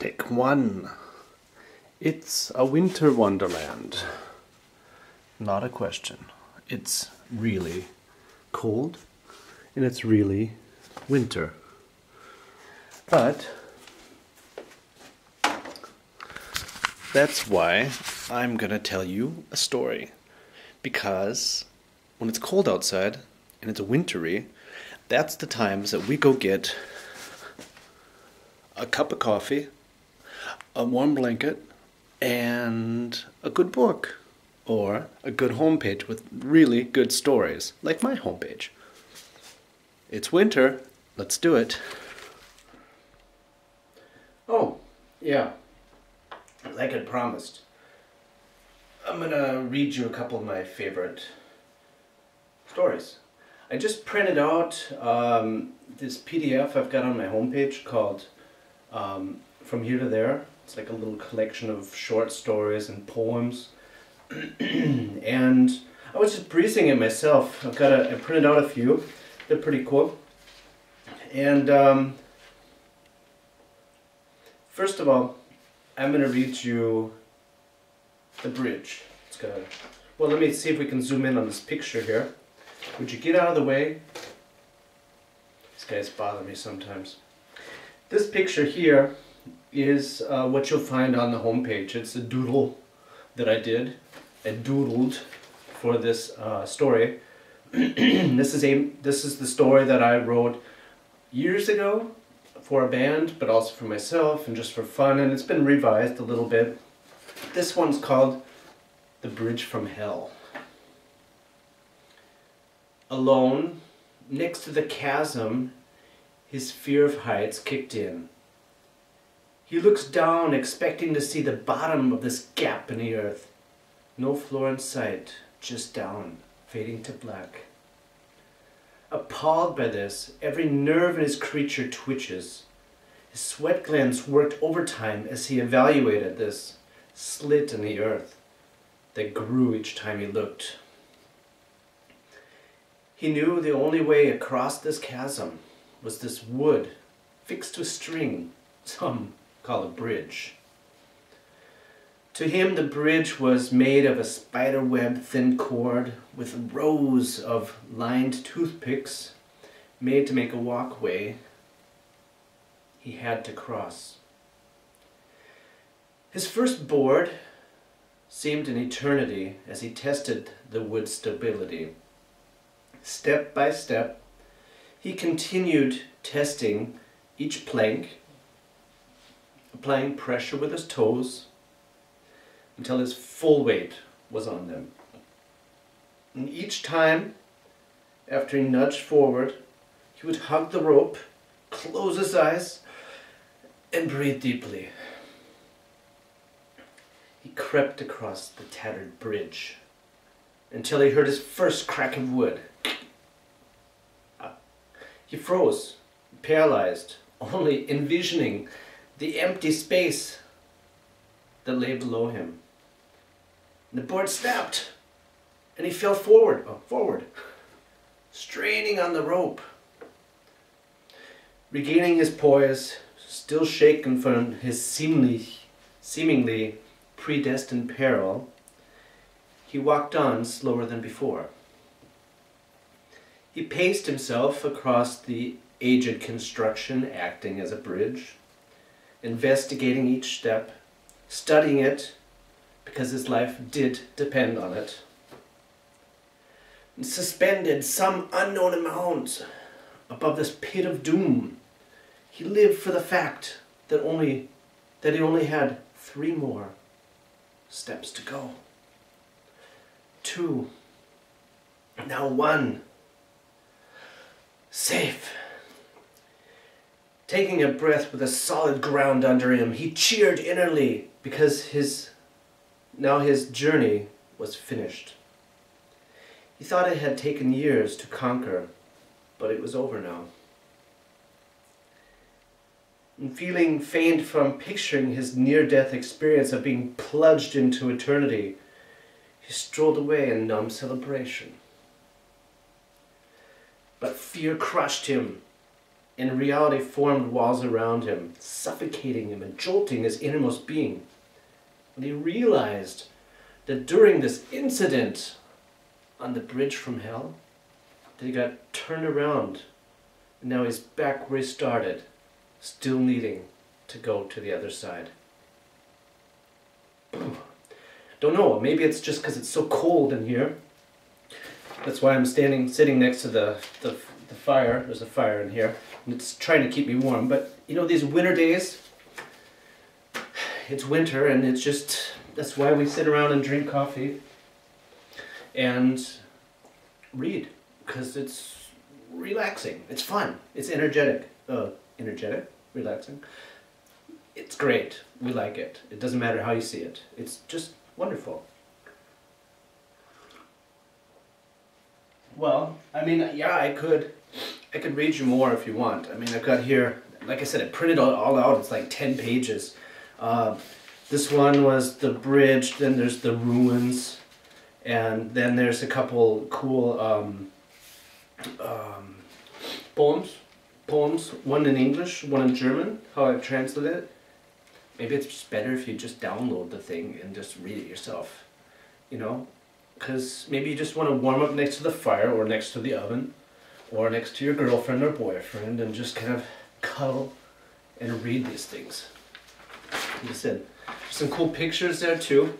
Pick one. It's a winter wonderland. Not a question. It's really cold and it's really winter. But that's why I'm gonna tell you a story. Because when it's cold outside and it's wintry, that's the times that we go get a cup of coffee, a warm blanket, and a good book. Or a good homepage with really good stories, like my homepage. It's winter, let's do it. Oh, yeah, like I promised. I'm gonna read you a couple of my favorite stories. I just printed out this PDF I've got on my homepage called From Here to There. It's like a little collection of short stories and poems. And I was just breezing it myself. I printed out a few. They're pretty cool. And first of all, I'm going to read you the bridge. Well, let me see if we can zoom in on this picture here. Would you get out of the way? These guys bother me sometimes. This picture here is what you'll find on the homepage. It's a doodle that I did. I doodled for this story. This is the story that I wrote years ago for a band, but also for myself and just for fun, and it's been revised a little bit. This one's called The Bridge from Hell. Alone, next to the chasm, his fear of heights kicked in. He looks down, expecting to see the bottom of this gap in the earth. No floor in sight, just down, fading to black. Appalled by this, every nerve in his creature twitches. His sweat glands worked overtime as he evaluated this slit in the earth that grew each time he looked. He knew the only way across this chasm was this wood fixed to a string, some call a bridge. To him, the bridge was made of a spiderweb thin cord with rows of lined toothpicks made to make a walkway he had to cross. His first board seemed an eternity as he tested the wood's stability. Step by step, he continued testing each plank, applying pressure with his toes, until his full weight was on them. And each time, after he nudged forward, he would hug the rope, close his eyes, and breathe deeply. He crept across the tattered bridge until he heard his first crack of wood. He froze, paralyzed, only envisioning the empty space that lay below him. The board snapped, and he fell forward, straining on the rope. Regaining his poise, still shaken from his seemingly predestined peril, he walked on slower than before. He paced himself across the aged construction acting as a bridge, investigating each step, studying it because his life did depend on it. And suspended some unknown amount above this pit of doom, he lived for the fact that he only had 3 more steps to go. 2, now 1. Safe. Taking a breath with a solid ground under him, he cheered innerly because his journey was finished. He thought it had taken years to conquer, but it was over now. And feeling faint from picturing his near-death experience of being plunged into eternity, he strolled away in numb celebration. But fear crushed him in reality formed walls around him, suffocating him and jolting his innermost being. When he realized that during this incident on the bridge from hell, that he got turned around and now he's back where he started, still needing to go to the other side. Don't know, maybe it's just because it's so cold in here. That's why I'm sitting next to the fire. There's a fire in here, and it's trying to keep me warm. But you know, these winter days, it's winter, and it's just, that's why we sit around and drink coffee and read, because it's relaxing. It's fun. It's energetic. Relaxing. It's great. We like it. It doesn't matter how you see it. It's just wonderful. Well, I mean, yeah, I could read you more if you want. I mean, I've got here, like I said, I printed it all out. It's like 10 pages. This one was the bridge, then there's the ruins, and then there's a couple cool poems, one in English, one in German, how I've translated it. Maybe it's just better if you just download the thing and just read it yourself, you know? Because maybe you just want to warm up next to the fire or next to the oven or next to your girlfriend or boyfriend and just kind of cuddle and read these things. Listen, there's some cool pictures there too.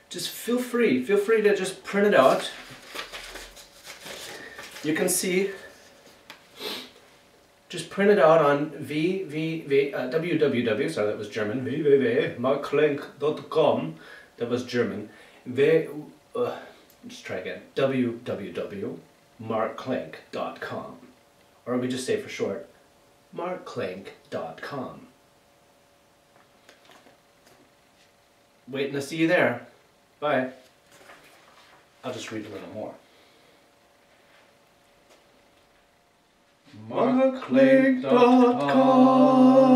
Just feel free to just print it out. You can see, just print it out on www, sorry, that was German, www.markklenk.com, that was German, just try again, www.markklenk.com, or we just say for short, markklenk.com. Waiting to see you there. Bye. I'll just read a little more. markklenk.com